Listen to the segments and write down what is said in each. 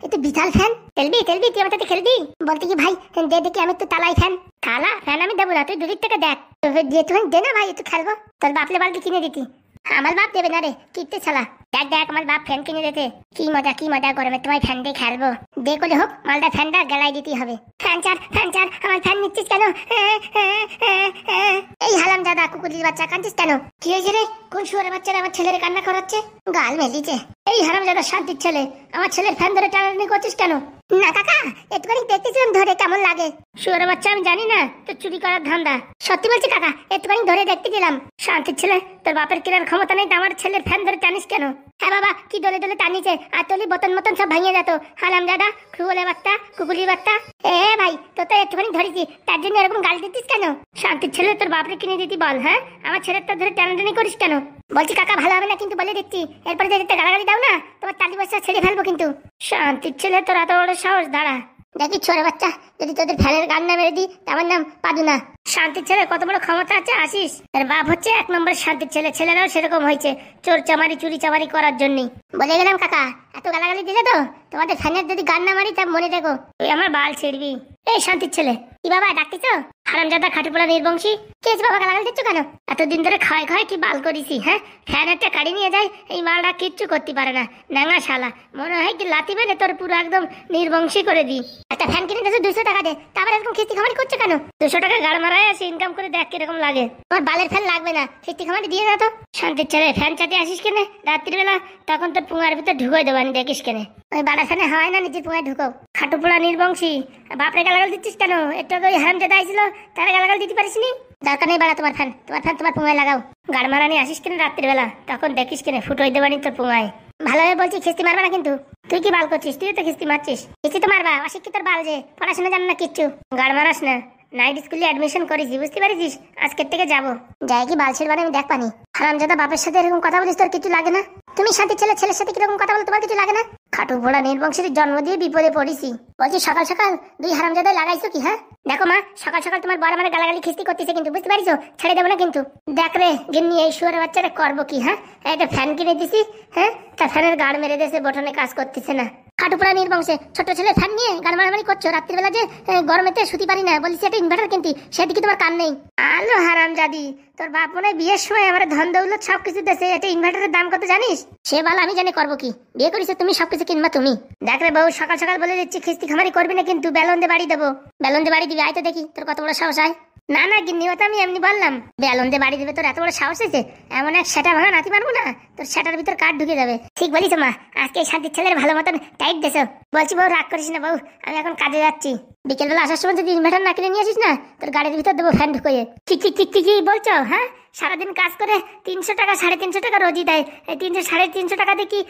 এ তো বিশাল ফ্যান। খেলবি খেলবি, তুই আমার সাথে খেলবি? বলতে কি ভাই দে দেখি, আমি তো তালাই ফ্যান। তালা ফ্যান আমি দেবো না, তুই দুদিক থেকে দেখ। দে না ভাই, একটু খেলবো। তোর বাপলে বালতি কিনে দিতি। আমার বাপ দেবে না রে, কিনতে ছালা। দেখ দেখ, আমার বাপ ফ্যান কিনে দিতে। কি মজা কি মজা, গরমে তোমায় ফ্যান দিয়ে খেলবো। দে করে হোক, মালটা ফ্যানটা গেলাই দিতেই হবে। ফ্যান চার ফ্যান চার, আমার ফ্যান নিচ্ছিস কেন? এই হালাম দাদা, কুকুরের বাচ্চা কাঁদছিস কেন? কি হয়েছে রে? কোন শুয়ারের বাচ্চারা আমার ছেলের কান্না করাচ্ছে? গাল মেলিছে। এই হারাম দাদা শান্তির ছেলে, আমার ছেলের ফ্যান ধরে টানাটানি করছিস কেন? না কাকা, একটুখানি দেখতেছিলাম ধরে কেমন লাগে। শুয়ারের বাচ্চা, আমি জানি না তোর চুরি করার ধান্দা। সত্যি বলছি কাকা, একটুখানি ধরে দেখতে গেলাম। শান্তির ছেলে, তোর বাপের কেনার ক্ষমতা নেই, আমার ছেলের ফ্যান ধরে টানিস কেন? হ্যাঁ বাবা, কি দলে দলে টানিছে, আর তলি বতন মতন সব ভাঙিয়ে যেত। হালাম দাদা, খুবলে বাচ্চা, কুকুলির বাচ্চা। ভাই, তোর তো একটুখানি ধরেছি, তার জন্য এরকম গাল দিতিস কেন? শান্তির ছেলে, তোর বাপরে কিনে দিতি বল। হ্যাঁ, আমার ছেলের তো ধরে টানাটানি করিস কেন? বলছি কাকা, ভালো হবে না কিন্তু, বলে দিচ্ছি। এরপরে যদি গালাগালি দাও না, তোমার তালি বসা ছেড়ে ফেলবো কিন্তু। শান্তির ছেলে, তোর এত বড় সাহস! দাঁড়া দেখি ছোড়া বাচ্চা, যদি তোদের ফ্যানের গান না মেরে দিই, আমার নাম পাদু না। শান্তির ছেলে, কত বড় ক্ষমতা আছে আসিস। এর বাপ হচ্ছে এক নম্বর শান্তির ছেলে, ছেলেরাও সেরকম হয়েছে, চোর চামারি চুরি চামারি করার জন্যই। বলে গেলাম কাকা, এত গালাগালি দিলে তো তোমাদের ফ্যানের যদি গান না মারি, তা মনে দেখো তুই আমার বাল ছিড়বি। এই শান্তির ছেলে, কি বাবা ডাকতিস? হারামজাদা খাটুপোলা নির্বংশী, কে বাবা গালাগালি দিচ্ছ কেন? এতদিন ধরে খায় খায় কি বাল করিস? হ্যাঁ, ফ্যান একটা কাড়ি নিয়ে যায়, এই মালটা কিচ্ছু করতে পারে না, ন্যাঙা শালা। মনে হয় কি লাতি মেরে তোর পুরো একদম নির্বংশী করে দি। একটা ফ্যান কিনে দিয়েছো 200 টাকা দে, তারপর এরকম খিস্তি খামারি করছো কেন? 200 টাকা গাড় মারায় আছে, ইনকাম করে দেখ কিরকম লাগে। তোমার বালের ফ্যান লাগবে না, খিস্তি খামারি দিয়ে দাও তো। শান্তির ছেলে, ফ্যান চাতে আসিস কেনে রাত্রিবেলা? তখন তোর পুঙার ভিতর ঢুকোই দেবানি, দেখিস কেনে। ওই বাড়া ফ্যানে হয় না, নিজের পুঙায় ঢুকো। খাটুপোলা নির্বংশী, বাপরে গালাগাল দিচ্ছিস কেন? একটু ওই হারামজাদা আইছিল, তারা গালাগাল দিতে পারিস নি? দরকার নেই বাড়া তোমার ফ্যান, তোমার ফ্যান তোমার পুঙায় লাগাও। গাড় মারানি আসিস কেনে রাত্রিবেলা? তখন দেখিস কেনে ফুটোই দেবানি তোর পুঙায়। ভালোভাবে বলছি, খিস্তি মারবা না কিন্তু। তুই কি বাল করছিস? তুই তো খিস্তি মারছিস। খিস্তি তো মারবা, অশিক্ষিতর বাল যে, পড়াশোনা জান না কিচ্ছু। গাড় মারাস না। নাইট স্কুলে অ্যাডমিশন করেছি, বুঝতে পারিস? আজকের থেকে যাবো। যাই কি বাল ছিড়বানি আমি দেখ পানি। হারামজাদা বাপের সাথে এরকম কথা বলিস, তোর কিছু লাগে না? তুমি শান্তির ছেলে, ছেলের সাথে কিরকম কথা বলো, তোমার কিছু লাগে না? খাটু ভোড়া নির্বংশের জন্ম দিয়ে বিপদে পড়েছি। বলছি সকাল সকাল দুই হারামজাদায় লাগাইছো কি? হ্যাঁ দেখো মা, সকাল সকাল তোমার বড় মানে গালাগালি খিস্তি করতেছে কিন্তু, বুঝতে পারিস? ছেড়ে দেবো না কিন্তু। দেখ রে গিন্নি, এই শুয়ারের বাচ্চারা করবো কি? হ্যাঁ, একটা ফ্যান কিনে দিছি, হ্যাঁ, তা ফ্যানের গাড় মেরে দিয়েছে, বটনে কাজ করতেছে না। খাটুপুরা নির্বংশে ছোট ছেলে ফ্যান নিয়ে গাড় মারামারি করছো রাত্রিবেলা, যে গরমেতে শুতে পারি না, বলিস একটা ইনভার্টার কিনতি, সেদিকে তোমার কান নেই। আলো হারামজাদি, তোর বাপ মনে হয় বিয়ের সময় আমার ধন দৌলত সবকিছু দেশে, এটা ইনভার্টারের দাম কত জানিস? সে বল, আমি জানি করবো কি? বিয়ে করিস তুমি, সবকিছু কিনবা তুমি। দেখ রে বউ, সকাল সকাল বলে দিচ্ছি, খিস্তি খামারি করবি না কিন্তু। বেলন দিয়ে বাড়ি দেবো। বেলন দিয়ে বাড়ি দিবি? আয় তো দেখি তোর কত বড় সাহস হয়। না না গিন্নি, ওটা আমি এমনি বললাম। বেলন দিয়ে বাড়ি দেবে? তোর এত বড় সাহস হয়েছে? এমন এক সেটা ভাঙা নাতি মারবো না, তোর সেটার ভিতর কাঠ ঢুকে যাবে। ঠিক বলিস মা, আজকে শান্তির ছেলের ভালো মতন টাইট দেছো। বলছি বউ, রাগ করিস না বউ, আমি এখন কাজে যাচ্ছি। বিকেলবেলা আসার সময় যদি ইনভার্টার না কিনে নিয়ে আসিস না, তোর গাড়ির ভিতর দেবো ফ্যান ঢুকিয়ে। ঠিক ঠিক ঠিক ঠিকই বলছো। হ্যাঁ, সারাদিন কাজ করে 300 টাকা 350 টাকা রোজই দেয়। এই 300 350 টাকা দিয়ে কি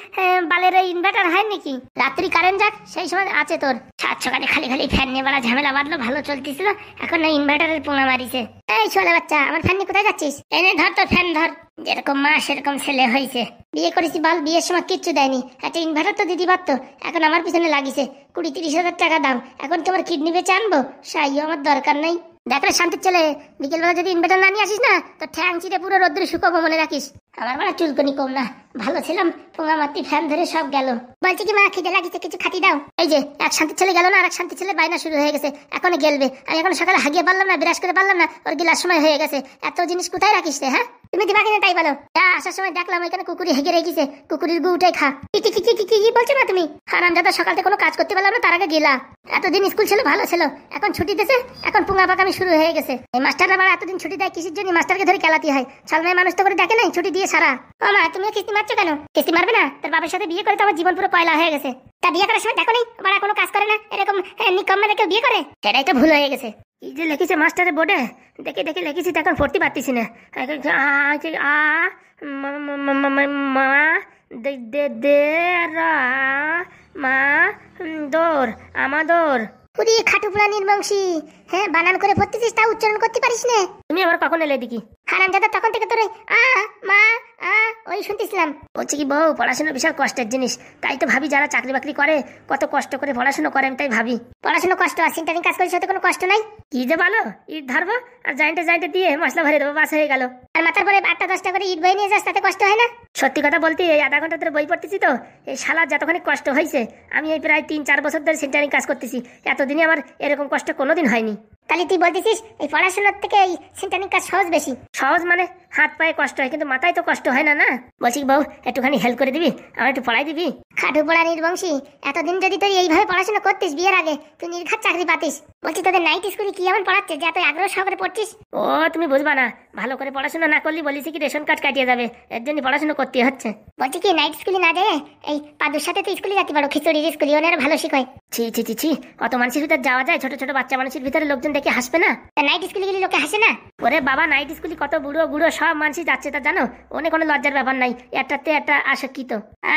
বালের ইনভার্টার হয় নাকি? রাত্রি কারেন্ট যাক, সেই সময় আছে তোর। 7 সকালে খালি খালি ফ্যান নিয়ে বেলা ঝামেলা বাঁধলো, ভালো চলতেছিল, এখন না ইনভার্টারের পোঙা মারিছে। এই ছোলা বাচ্চা, আমার ফ্যান নিয়ে কোথায় যাচ্ছিস? এনে ধর তোর ফ্যান ধর। যেরকম মা সেরকম ছেলে হয়েছে। বিয়ে করেছি বল, বিয়ের সময় কিচ্ছু দেয়নি, একটা ইনভার্টার তো দিতে পারতো। এখন আমার পিছনে লাগিছে 20-30 হাজার টাকা দাম। এখন তোমার কিডনি বেচে আনবো? সাইও আমার দরকার নাই। দেখ রে শান্তির ছেলে, বিকেলবেলা যদি ইনভার্টার না নিয়ে আসিস না, তো ঠ্যাং চিরে পুরো রোদ্রে শুকাবো, মনে রাখিস। আমার মানে চুলকনি কম না, ভালো ছিলাম, পোঙা মাতি ফ্যান ধরে সব গেল। বলছি কি মা, খিদে লাগিছে, কিছু খাতি দাও। এই যে এক শান্তির ছেলে গেল না, আর এক শান্তির ছেলে বায়না শুরু হয়ে গেছে, এখনো গেলবে। আমি এখন সকালে হাগিয়ে পারলাম না, বিরাজ করে পারলাম না, ওর গিলার সময় হয়ে গেছে। এত জিনিস কোথায় রাখিস রে? হ্যাঁ, তুমি দিবা কিনা তাই বলো। আসার সময় দেখলাম ওইখানে কুকুরি হেগে রেখেছে, কুকুরির গু উঠে খা। কি বলছো না তুমি? হারামজাদা, সকালতে কোনো কাজ করতে পারলাম না, তার আগে গেলা। এতদিন স্কুল ছিল, ভালো ছিল, এখন ছুটি দিয়েছে, এখন পুঙা পাকামি শুরু হয়ে গেছে। এই মাস্টাররা আবার এতদিন ছুটি দেয় কিসের জন্য? মাস্টারকে ধরে খেলাতে হয়। সালমাই মানুষ তো করে দেখে নাই, ছুটি দিয়ে সারা। ও মা, তুমিও কিস্তি মারছো কেন? কিস্তি মারবে না? তোর বাবার সাথে বিয়ে করে তো আমার জীবন পুরো পয়লা হয়ে গেছে। তা বিয়ে করার সময় দেখো নেই বাড়া কোনো কাজ করে না, এরকম নিকম্মা কেউ বিয়ে করে? সেটাই তো ভুল হয়ে গেছে। কি যে লিখেছে মাস্টারের বোর্ডে, দেখে দেখে লিখেছি, এখন পড়তে পারতেছি না। আমাদর পুরি খাটুপুরা নির্বংশী। হ্যাঁ, বানান করে পড়তেছিস, তা উচ্চারণ করতে পারিস না। তুমি আবার কখন এলে দেখি? হারামজাদা তখন থেকে তোরে আ মা আ ওই শুনতেছিলাম। বলছি কি বউ, পড়াশোনা বিশাল কষ্টের জিনিস, তাই তো ভাবি যারা চাকরি বাকরি করে কত কষ্ট করে পড়াশোনা করে, আমি তাই ভাবি পড়াশোনা কষ্ট আর সেন্টারিং কাজ করিস কোনো কষ্ট নাই। কি যে ভালো, ইট ধরবো আর জাইন্টে জাইন্টে দিয়ে মশলা ভরে দেবো, বাস হয়ে গেল। আর মাথার পরে 8টা 10টা করে ইট বই নিয়ে যাস, তাতে কষ্ট হয় না? সত্যি কথা বলতে এই আধা ঘন্টা ধরে বই পড়তেছি তো, এই শালা যতখানি কষ্ট হয়েছে, আমি এই প্রায় 3-4 বছর ধরে সেন্টারিং কাজ করতেছি, এতদিনে আমার এরকম কষ্ট কোনোদিন হয়নি। তাহলে তুই বলতেছিস এই পড়াশোনার থেকে এই সেন্টারিং কাজ সহজ বেশি? সহজ মানে হাত পায়ে কষ্ট হয়, কিন্তু মাথায় তো কষ্ট হয় না। না বলছি বউ, একটুখানি হেল্প করে দিবি, আমার একটু পড়াই দিবি? খাটু পড়া নির্বংশী, এতদিন যদি তুই এইভাবে পড়াশোনা করতিস বিয়ের আগে, তুই নির্ঘাত চাকরি পাতিস। বলছি তোদের নাইট স্কুলে কি এমন পড়াচ্ছে যে এত আগ্রহ সহকারে পড়ছিস? ও তুমি বুঝবা না, ভালো করে পড়াশোনা না করলে বলিস কি রেশন কার্ড কাটিয়ে যাবে, এর জন্য পড়াশোনা করতে হচ্ছে। বলছি কি নাইট স্কুলে না যায় এই পাদুর সাথে তুই স্কুলে যেতে পারো, খিচুড়ির স্কুলে, ওনারা ভালো শিখায়। ছি ছি ছি ছি, অত মানুষের ভিতরে যাওয়া যায়? ছোট ছোট বাচ্চা মানুষের ভিতরে লোকজন দেখে হাসবে না? নাইট স্কুলে গেলে লোকে হাসে না? ওরে বাবা, নাইট স্কুলে কত বুড়ো বুড়ো সব মানুষই যাচ্ছে, তা জানো? অনেক কোনো লজ্জার ব্যাপার নাই, একটাতে একটা আশিক্ষিত।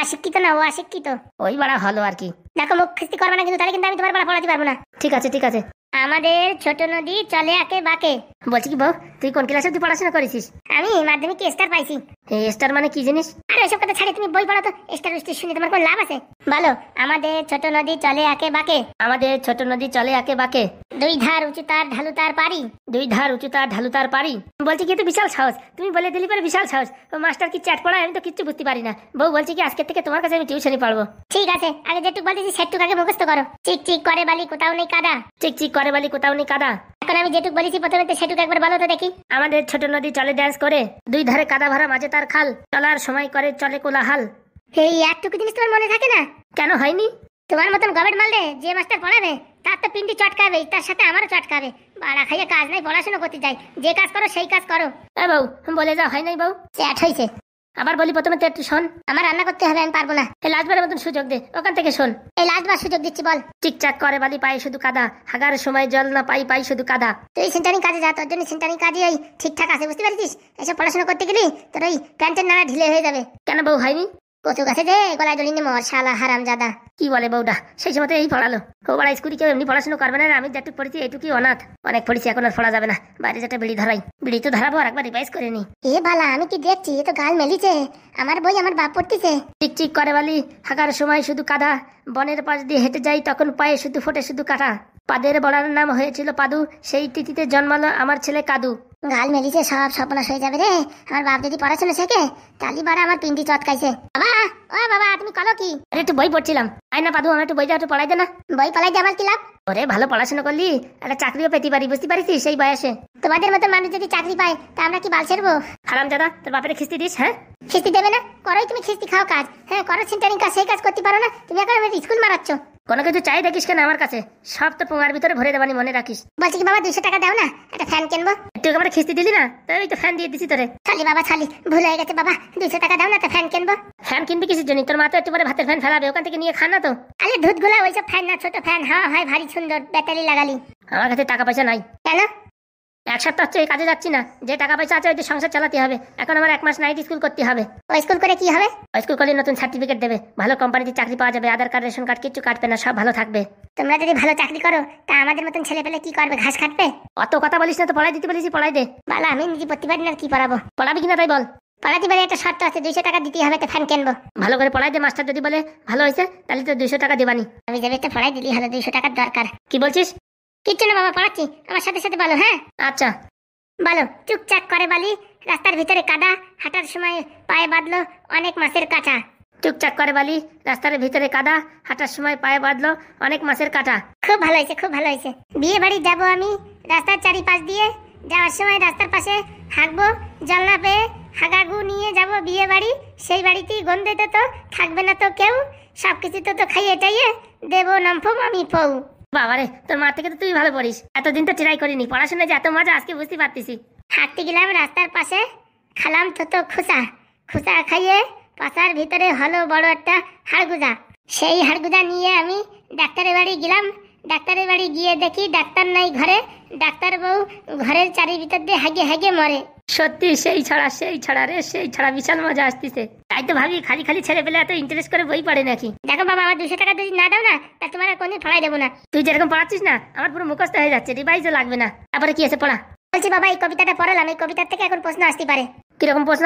আশিক্ষিত না, ও আশিক্ষিত, ওই বড়া হলো আর কি। দেখো মুখ খিস্তি করবে না কিন্তু, তাহলে কিন্তু আমি তোমার বড়া পড়াতে পারবো না। ঠিক আছে ঠিক আছে। আমাদের ছোট নদী চলে আঁকে বাঁকে। বলছি কি বউ, তুই কোন ক্লাসে তুই পড়াশোনা করেছিস? আমি মাধ্যমিকে স্টার পাইছি। স্টার মানে কি জিনিস? আরে এসব কথা ছাড়ি, তুমি বই পড়া তো, স্টার স্টার শুনে তোমার কোনো লাভ আছে? বলো, আমাদের ছোট নদী চলে আঁকে বাঁকে। আমাদের ছোট নদী চলে আঁকে বাঁকে। 2 ধার উঁচু তার ঢালু তার পারি। 2 ধার উঁচু তার ঢালু তার পারি। বলছি কি তো বিশাল সাহস, তুমি বলে দিলি পরে বিশাল সাহস। ও মাস্টার কি চ্যাট পড়ায়, আমি তো কিচ্ছু বুঝতে পারি না। বউ বলছি কি আজকে থেকে তোমার কাছে আমি টিউশনই পড়বো। ঠিক আছে, আগে যেটুকু বলতেছি সেটুকু আগে মুখস্থ করো। চিক চিক করে বালি কোথাও নেই কাদা। চিক চিক করে বালি কোথাও নেই কাদা। এখন আমি যেটুকু বলেছি প্রথমে সেটুকু একবার বলো তো দেখি। আমাদের ছোট নদী চলে ড্যান্স করে, 2 ধারে কাদা ভরা মাঝে তার খাল, চলার সময় করে চলে কোলাহাল। এই একটুকু জিনিস তোমার মনে থাকে না? কেন হয়নি? তোমার মতন গবেট মারলে যে মাস্টার পড়াবে তার তো পিন্ডি চটকাবে, তার সাথে আমারও চটকাবে। বাড়া খাইয়ে কাজ নাই, পড়াশোনা করতে যাই, যে কাজ করো সেই কাজ করো। এ বউ, বলে যাও হয় নাই বউ? চ্যাট হয়েছে। আবার বলি প্রথমে তো একটু শোন। আমার রান্না করতে হবে, আমি পারবো না। এই লাস্টবারের মতন সুযোগ দে, ওখান থেকে শোন। এই লাস্টবার সুযোগ দিচ্ছি, বল। চিকচাক করে বালি পায়ে শুধু কাদা, হাগার সময় জল না পাই পাই শুধু কাদা। তুই সেন্টারিং কাজে যা, তোর জন্য সেন্টারিং কাজে ওই ঠিকঠাক আছে, বুঝতে পারছিস? এসব পড়াশোনা করতে গেলি তোর ওই প্যান্টের নাড়া ঢিলে হয়ে যাবে। কেন বউ হয়নি? কচু গাছে যে গলায় দড়ি নিয়ে মর, শালা হারামজাদা। কি বলে বউটা, সেই সময় এই পড়ালো। ও বড়া স্কুলে কেউ এমনি পড়াশোনা করবে না, আমি যেটুকু পড়েছি এইটুকুই অনাথ। অনেক পড়েছি, এখন আর পড়া যাবে না। বাইরে যেটা বিড়ি ধরাই, বিড়ি তো ধরাবো আর একবার রিভাইজ করে নি। এ বালা, আমি কি দেখছি, এ তো গাল মেলিছে। আমার বই আমার বাপ পড়তেছে। চিক চিক করে বালি, হাঁকার সময় শুধু কাদা, বনের পাশ দিয়ে হেঁটে যাই তখন পায়ে শুধু ফোটে শুধু কাটা। পাদের বড়ার নাম হয়েছিল পাদু, সেই তিথিতে জন্মালো আমার ছেলে কাদু। গাল মেলিছে, সব সর্বনাশ হয়ে যাবে রে। আমার বাপ যদি পড়াশোনা শেখে তালি বাড়া আমার পিন্ডি চটকাইছে। বাবা, ও বাবা, তুমি কলো কি? আরে একটু বই পড়ছিলাম। আয় না পাদু, আমার একটু বইটা একটু পড়াই দে না। বই পড়াই দে আমার কি লাভ? ওরে ভালো পড়াশোনা করলি একটা চাকরিও পেতে পারি, বুঝতে পারিস সেই বয়সে? তোমাদের মতো মানুষ যদি চাকরি পায় তা আমরা কি বাল ছেড়বো? হারামজাদা, তোর বাপের খিস্তি দিস? হ্যাঁ খিস্তি দেবে না? করোই তুমি খিস্তি খাও কাজ। হ্যাঁ করো সেন্টারিং কাজ, সেই কাজ করতে পারো না? তুমি এখন আমার স্কুল মারাচ্ছ। কোনো কিছু চাই দেখিস কেন আমার কাছে, সব তো পোঙার ভিতরে ভরে দেবানি, মনে রাখিস। বলছি কি বাবা, 200 টাকা দাও না, একটা ফ্যান কিনবো। তুই আমার খিস্তি দিলি না, তাই তো ফ্যান দিয়ে দিছি তোরে। খালি বাবা খালি, ভুল হয়ে গেছে বাবা, 200 টাকা দাও না, একটা ফ্যান কিনবো। ফ্যান কিনবি কিসের জন্য? তোর মা তো একটু পরে ভাতের ফ্যান ফেলাবে, ওখান থেকে নিয়ে খা না তো। আরে দুধ গুলা ওইসব ফ্যান না, ছোট ফ্যান। হ্যাঁ হয় ভারী সুন্দর, ব্যাটারি লাগালি। আমার কাছে টাকা পয়সা নাই। কেন? 1 সপ্তাহ হচ্ছে কাজে যাচ্ছি না, যে টাকা পয়সা আছে ওই সংসার চালাতে হবে। এখন আমার 1 মাস নাইট স্কুল করতে হবে। ওই স্কুল করে কি হবে? ওই স্কুল করলে নতুন সার্টিফিকেট দেবে, ভালো কোম্পানিতে চাকরি পাওয়া যাবে, আধার কার্ড রেশন কার্ড কিচ্ছু কাটবে না, সব ভালো থাকবে। তোমরা যদি ভালো চাকরি করো তা আমাদের মতন ছেলে পেলে কি করবে, ঘাস কাটবে? অত কথা বলিস না তো, পড়াই দিতে বলেছি পড়াই দে। বালা, আমি নিজে পড়তে পারি না, কি পড়াবো? পড়াবি কিনা তাই বল। পড়াতে পারি, একটা শর্ত আছে, 200 টাকা দিতে হবে, তো ফ্যান কিনবো। ভালো করে পড়াই দে, মাস্টার যদি বলে ভালো হয়েছে তাহলে তো 200 টাকা দিবানি। আমি যাবে একটা পড়াই দিলি হলো, 200 টাকার দরকার। কি বলছিস? কিচ্ছু না বাবা, পড়াচ্ছি, আমার সাথে সাথে বলো। হ্যাঁ আচ্ছা বলো। চুকচাক করে বালি, রাস্তার ভিতরে কাদা, হাঁটার সময় পায়ে বাঁধলো অনেক মাছের কাঁটা। চুকচাক করে বালি, রাস্তার ভিতরে কাদা, হাঁটার সময় পায়ে বাঁধলো অনেক মাছের কাঁটা। খুব ভালো হয়েছে, খুব ভালো হয়েছে। বিয়ে বাড়ি যাবো আমি রাস্তার চারিপাশ দিয়ে, যাওয়ার সময় রাস্তার পাশে হাঁকবো, জল না পেয়ে হাগাগু নিয়ে যাবো বিয়ে বাড়ি। সেই বাড়িতেই গন্ধেতে তো থাকবে না তো কেউ, সবকিছু তো খাইয়ে টাইয়ে দেবো নমফম আমি ফৌ। বাবারে, তোর মা থেকে তো তুই ভালো পড়িস। এতদিন তো ট্রাই করিনি, পড়াশোনায় যে এত মজা আজকে বুঝতে পারতেছি। হাঁটতে গেলাম রাস্তার পাশে, খালাম তো খুসা, খুসা খাইয়ে পাশার ভিতরে হলো বড় একটা হাড়গুজা। সেই হাড়গুজা নিয়ে আমি ডাক্তারের বাড়ি গেলাম। ডাক্তারের বাড়ি গিয়ে দেখি ডাক্তার নাই ঘরে, ডাক্তার বউ ঘরের চারি ভিতর দিয়ে হাগে হাগে মরে। সত্যি সেই ছড়া রে, সেই ছড়া বিশাল মজা আসতেছে। তাই তো ভাবি খালি খালি ছেলে পেলে এত ইন্টারেস্ট করে বই পড়ে নাকি। দেখো বাবা, আমার 200 টাকা যদি না দাও না তা তোমার কোনদিন পড়াই দেবো না। তুই যেরকম পড়াচ্ছিস না আমার পুরো মুখস্থ হয়ে যাচ্ছে, রিভাইজও লাগবে না। তারপরে কি আছে পড়া? বলছি বাবা, এই কবিতাটা পড়ালাম, এই কবিতার থেকে এখন প্রশ্ন আসতে পারে। কিরকম প্রশ্ন?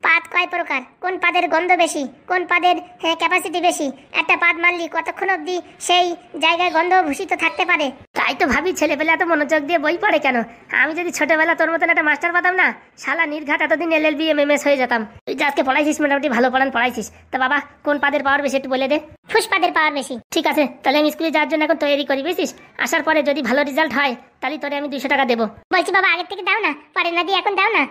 পাদ কয় প্রকার, কোন পাদের গন্ধ বেশি, কোন পাদের ক্যাপাসিটি বেশি, একটা পাদ মারলি কতক্ষণ অবধি সেই জায়গায় গন্ধ ভূষিত থাকতে পারে? তাই তো ভাবি, ছেলেবেলা এত মনোযোগ দিয়ে বই পড়ে কেন? আমি যদি ছোটবেলা তোর মতন একটা মাস্টার পাতাম না, শালা নির্ঘাট এতদিন LLB MMS হয়ে যেতাম। তুই যে আজকে পড়াইছিস, মোটামুটি ভালো পড়াইছিস। তা বাবা, কোন পাদের পাওয়ার বেশি একটু বলে দে। ফুসপাদের পাওয়ার বেশি। ঠিক আছে, তাহলে আমি স্কুলে যাওয়ার জন্য এখন তৈরি করি, বুঝছিস? আসার পরে যদি ভালো রেজাল্ট হয় তাহলে তোরে আমি 200 টাকা দেবো। বলছি বাবা, আগের থেকে দাও না, পরে না দিয়ে এখন দাও না।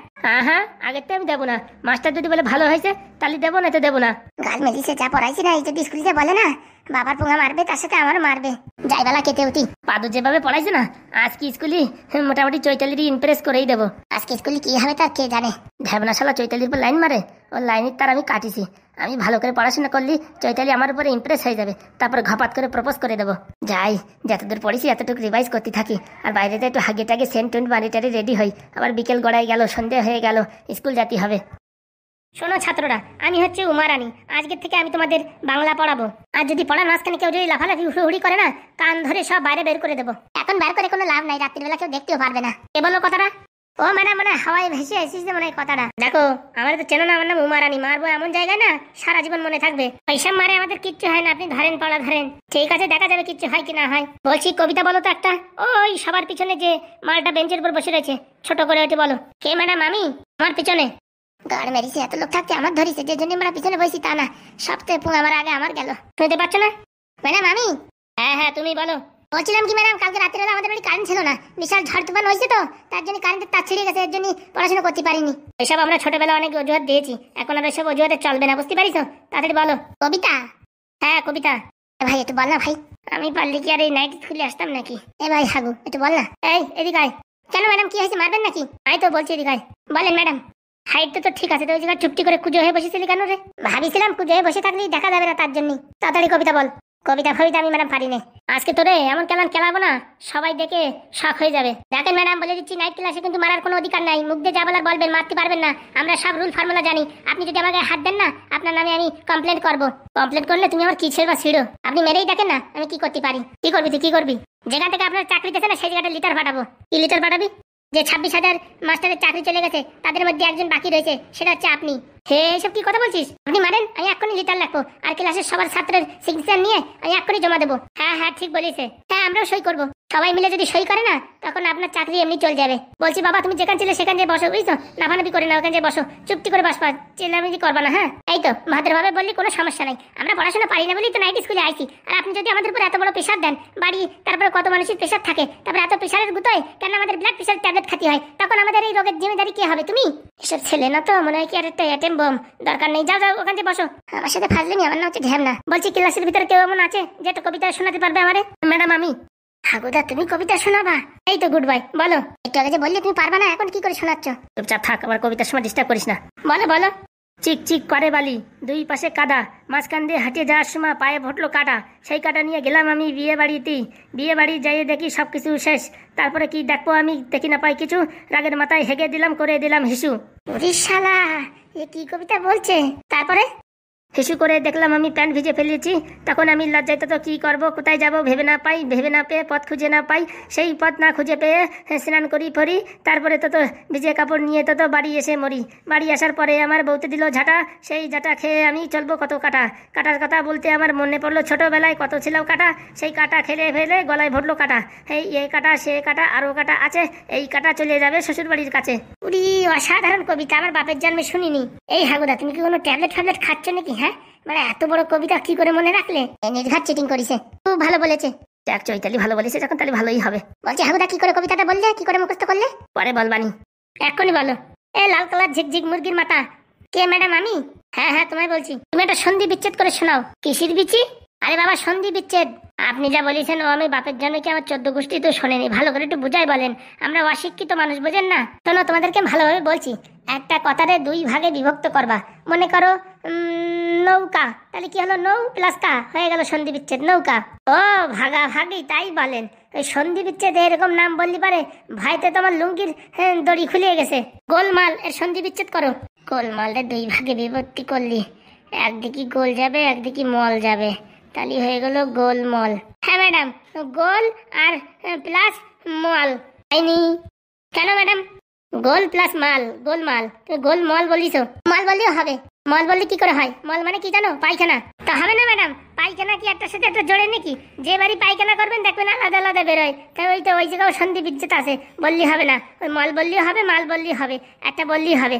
হ্যাঁ, আগের থেকে আমি দেবো না। মাস্টার যদি বলে ভালো হয়েছে তাহলে দেবো, না তো দেবো না। গাল মেলিছে, যা পড়াইছি না, এই যদি স্কুলে যে বলে না বাবার পোঙা মারবে, তার সাথে আমারও মারবে। যাই বেলা কেটে উঠি। পাদু যেভাবে পড়াইছে না, আজকে স্কুলে মোটামুটি চৈতালিরই ইমপ্রেস করেই দেবো। আজকে স্কুলে কি হবে তার কে জানে। ঢ্যাবনা শালা চৈতালির উপর লাইন মারে, ওর লাইনের তার আমি কাটিছি। আমি ভালো করে পড়াশোনা করলি চৈতালি আমার উপরে ইমপ্রেস হয়ে যাবে, তারপর ঘাপাত করে প্রপোজ করে দেবো। যাই, যতদূর পড়েছি এতটুকু রিভাইজ করতে থাকি, আর বাইরেতে একটু হাগে টাগে সেন্ট টেন্ট বাড়িটারে রেডি হই। আবার বিকেল গড়াই গেল, সন্ধে হয়ে গেল, স্কুল যেতে হবে। শোনো ছাত্ররা, আমি হচ্ছে উমারানি, আজকের থেকে আমি তোমাদের বাংলা পড়াবো। আর যদি পড়ার মাঝখানে কেউ যদি লাফালাফি হুড়ি করে না, কান ধরে সব বাইরে বের করে দেবো। এখন বের করে কোনো লাভ নাই, রাত্রিবেলা কেউ দেখতেও পারবে না। কে বললো কথাটা? ও ম্যাডাম, মানে হাওয়ায় ভেসে এসেছিস মনে হয় কথাটা। দেখো, আমার তো চেনো না, আমার নাম উমারানি। মারবো এমন জায়গায় না, সারা জীবন মনে থাকবে। পয়সা মারে আমাদের কিচ্ছু হয় না, আপনি ধরেন পড়া ধরেন। ঠিক আছে, দেখা যাবে কিচ্ছু হয় কি না হয়। বলছি কবিতা বলো তো একটা। ওই সবার পিছনে যে মালটা বেঞ্চের উপর বসে রয়েছে, ছোট করে ওইটা বলো। কে ম্যাডাম? আমি। আমার পিছনে গাড় মেরেছে, এত লোক থাকতে আমার ধরিছে, যে জন্য আমরা পিছনে বসি তা না, সপ্তাহে পুং আমার আগে আমার গেল। শুনতে পাচ্ছ না ম্যাডাম? আমি। হ্যাঁ, তুমি বলো। বলছিলাম কি ম্যাডাম, কালকে রাত্রিবেলা আমাদের বাড়ি কারেন্ট ছিল না, বিশাল ঝড় তুফান হয়েছে, তো তার জন্য কারেন্টের তার ছিঁড়ে গেছে, এর জন্য পড়াশোনা করতে পারিনি। এসব আমরা ছোটবেলা অনেক অজুহাত দিয়েছি, এখন আর এসব অজুহাতে চলবে না, বুঝতে পারিস? তাড়াতাড়ি বলো। কবিতা? হ্যাঁ কবিতা। ভাই একটু বল না ভাই, আমি পারলে কি আর এই নাইট স্কুলে আসতাম নাকি? ভাই হাগু, একটু বল না। এই এদিকে আয়। কেন ম্যাডাম, কি হয়েছে, মারবেন নাকি? আমি তো বলছি এদিকে আয়। বলেন ম্যাডাম। হাইট তো ঠিক আছে, তো ওই জায়গায় চুপটি করে কুজো হয়ে বসেছিলি কেন রে? ভাবিছিলাম কুজো হয়ে বসে থাকলেই দেখা যাবে না, তার জন্য। তাড়াতাড়ি কবিতা বল। কবিতা আমি ম্যাডাম পারি না। আজকে তোরে এমন কেমন খেলাবো না, সবাই দেখে শখ হয়ে যাবে। দেখেন ম্যাডাম, বলে দিচ্ছি, নাইট ক্লাসে কিন্তু মারার কোনো অধিকার নাই। মুখ দিয়ে যা বলার বলবেন, মারতে পারবেন না। আমরা সব রুল ফর্মুলা জানি। আপনি যদি আমাকে হাত দেন না, আপনার নামে আমি কমপ্লেন করবো। কমপ্লেন করলে তুমি আমার কি ছেড়বা ছিড়ো। আপনি মেরেই দেখেন না আমি কি করতে পারি। কি করবি তুই, কি করবি? যেখান থেকে আপনার চাকরি দিয়েছে না, সেই জায়গাটা লিটার পাঠাবো। কি লিটার পাঠাবি? যে 26,000 মাস্টারের চাকরি চলে গেছে, তাদের মধ্যে একজন বাকি রয়েছে, সেটা হচ্ছে আপনি। হে, এসব কি কথা বলছিস? আপনি মারেন, আমি এক্ষুনি লিটার লাগবো, আর ক্লাসের সবার ছাত্রের সিগনেচার নিয়ে আমি এক্ষুনি জমা দেবো। হ্যাঁ ঠিক বলেছে। হ্যাঁ, আমরাও সই করবো। সবাই মিলে যদি সই করে না, তখন আপনার চাকরি এমনি চলে যাবে। বলছি বাবা, তুমি যেখানে ছিলে সেখানে বসো, বুঝছো? লাফালাফি করে না, ওখানে যে বসো, চুপটি করে বসবা, চেল্লামিজি করবা না। হ্যাঁ, এই তো ভাদ্রভাবে বললি কোনো সমস্যা নাই। আমরা পড়াশোনা পারি না বলেই তো নাইট স্কুলে আইছি। আর আপনি যদি আমাদের উপর এত বড় প্রেশার দেন, বাড়ি তারপরে কত মানুষের প্রেশার থাকে, তারপরে এত প্রেশারের গুতোয় কেন আমাদের ব্লাড প্রেশার ট্যাবলেট খাতে হয়, তখন আমাদের এই রোগের জিম্মেদারি কি হবে? তুমি এসব ছেলে না তো, মনে হয় কি আর একটা অ্যাটেম বম। দরকার নেই, যাও ওখানে বসো। আমার সাথে ফাজলেনি, আমার নাম হচ্ছে ঢ্যাবনা। বলছি ক্লাসের ভিতরে কেউ এমন আছে যে একটা কবিতা শোনাতে পারবে আমারে? ম্যাডাম আমি। হাগুদা, তুমি কবিতা শোনাবা? এই তো গুড বাই, বলো। একটু আগে যে বললে তুমি পারবা না, এখন কি করে শোনাচ্ছ? চুপচাপ থাক, আমার কবিতার সময় ডিস্টার্ব করিস না। বলো বলো। চিক চিক করে বালি, দুই পাশে কাদা, মাঝখান দিয়ে হাঁটিয়ে যাওয়ার সময় পায়ে ভটলো কাটা। সেই কাটা নিয়ে গেলাম আমি বিয়ে বাড়িতেই। বিয়ে বাড়ি যাইয়ে দেখি সব কিছু শেষ। তারপরে কি দেখবো আমি, দেখি না পাই কিছু। রাগের মাথায় হেগে দিলাম, করে দিলাম হিসু। শালা, এ কি কবিতা বলছে? তারপরে হিসু করে দেখলাম আমি প্যান্ট ভিজে ফেলেছি। তখন আমি লজ্জায় তো কি করব, কোথায় যাব ভেবে না পাই, ভেবে না পেয়ে পথ খুঁজে না পাই। সেই পথ না খুঁজে পেয়ে স্নান করি ফরি। তারপরে তো ভিজে কাপড় নিয়ে তো বাড়ি এসে মরি। বাড়ি আসার পরে আমার বউতে দিল ঝাঁটা। সেই ঝাঁটা খেয়ে আমি চলবো কত কাটা। কাটার কথা বলতে আমার মনে পড়লো ছোটবেলায় কত ছিল কাটা। সেই কাটা খেলে ফেলে গলায় ভরলো কাটা। এই কাটা, সে কাটা, আরও কাটা আছে। এই কাটা চলে যাবে শ্বশুর বাড়ির কাছে। উড়ি, অসাধারণ কবিতা, আমার বাপের জন্মে শুনিনি। এই হাগুদা, তুমি কি কোনো ট্যাবলেট ফ্যাবলেট খাচ্ছ নাকি? হ্যাঁ, মানে এত বড় কবিতা কি করে মনে রাখলে? নির্ঘাত চিটিং করিছে। খুব ভালো বলেছে। দেখ, চৈতালি ভালো বলেছে যখন, তাহলে ভালোই হবে। বলছি হাগুদা, কি করে কবিতাটা বললে, কি করে মুখস্থ করলে? পরে বলবানি, এক্ষুনি বলো। এ লাল কালার ঝিকঝিক মুরগির মাথা। কে ম্যাডাম? আমি। হ্যাঁ তোমায় বলছি। তুমি একটা সন্ধি বিচ্ছেদ করে শোনাও। কিসির বিচি? আরে বাবা, সন্ধি বিচ্ছেদ। আপনি যা বলেছেন ও আমি বাপের জন্য কি আমার 14 গোষ্ঠী তো শোনেনি। ভালো করে একটু বুঝাই বলেন, আমরা অশিক্ষিত মানুষ, বোঝেন না। শোনো, তোমাদেরকে ভালোভাবে বলছি। একটা কথারে 2 ভাগে বিভক্ত করবা। মনে করো নৌকা, তাহলে কি হলো? নৌ প্লাস কা হয়ে গেল সন্ধি বিচ্ছেদ, নৌকা। ও ভাগা ভাগি, তাই বলেন? ওই সন্ধি বিচ্ছেদ এরকম নাম বললি পারে, ভাইতে তোমার লুঙ্গির দড়ি খুলিয়ে গেছে। গোলমাল, এর সন্ধি বিচ্ছেদ করো। গোলমালের 2 ভাগে বিভক্তি করলি, একদিকে গোল যাবে, একদিকে মল যাবে, তাহলে হয়ে গেল গোলমল। হ্যাঁ ম্যাডাম, গোল আর প্লাস মল। তাইনি কেন ম্যাডাম? গোল প্লাস মাল, গোলমাল। তুমি গোল মল বলিস? মাল বললেও হবে। মল বললে কি করে হয়? মল মানে কি জানো? পায়খানা। তা হবে না ম্যাডাম, পায়খানা কি একটার সাথে একটা জোড়ে নাকি? যে বাড়ি পায়খানা করবেন দেখবেন আলাদা আলাদা বেরোয়। তাই ওই জায়গাও সন্ধি বিচ্ছেদ আছে, বললি হবে না। ওই মল বললেই হবে, মাল বললেই হবে, একটা বললেই হবে।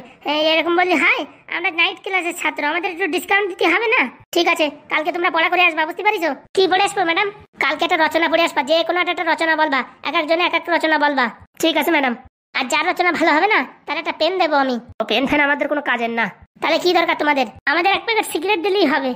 এরকম বললি হয়? আমরা নাইট ক্লাসের ছাত্র, আমাদের একটু ডিসকাউন্ট দিতে হবে না? ঠিক আছে, কালকে তোমরা পড়া করে আসবা, বুঝতে পারিস? কি পড়ে আসবো ম্যাডাম? কালকে একটা রচনা পড়ে আসবা, যে কোনো একটা রচনা বলবা, এক একজনে এক একটা রচনা বলবা। ঠিক আছে ম্যাডাম। আর যার রচনা ভালো হবে না তার একটা পেন দেবো আমি। পেন ফ্যান আমাদের কোনো কাজের না। তাহলে কি দরকার তোমাদের? আমাদের এক প্যাকেট সিগারেট দিলেই হবে।